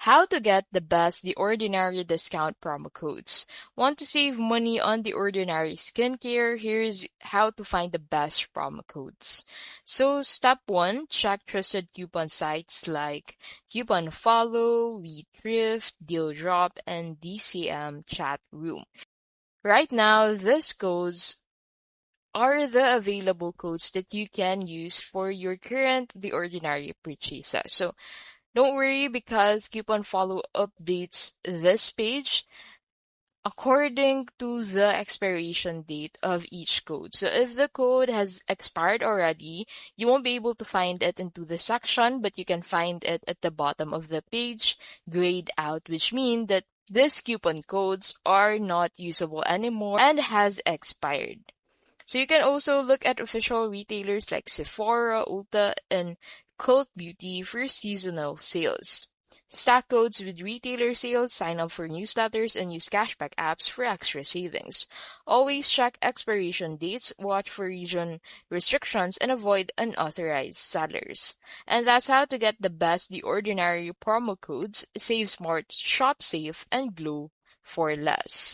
How to get the best The Ordinary discount promo codes. Want to save money on The Ordinary skincare? Here's how to find the best promo codes. So, step 1, check trusted coupon sites like Coupon Follow, We Thrift, Deal Drop, and DCM Chat Room. Right now, these codes are the available codes that you can use for your current The Ordinary purchases. So, don't worry because Coupon Follow updates this page according to the expiration date of each code. So if the code has expired already, you won't be able to find it into the section, but you can find it at the bottom of the page, grayed out, which means that these coupon codes are not usable anymore and has expired. So you can also look at official retailers like Sephora, Ulta, and Cult Beauty for seasonal sales. Stack codes with retailer sales, sign up for newsletters, and use cashback apps for extra savings. Always check expiration dates, watch for region restrictions, and avoid unauthorized sellers. And that's how to get the best The Ordinary promo codes, save smart, shop safe, and glow for less.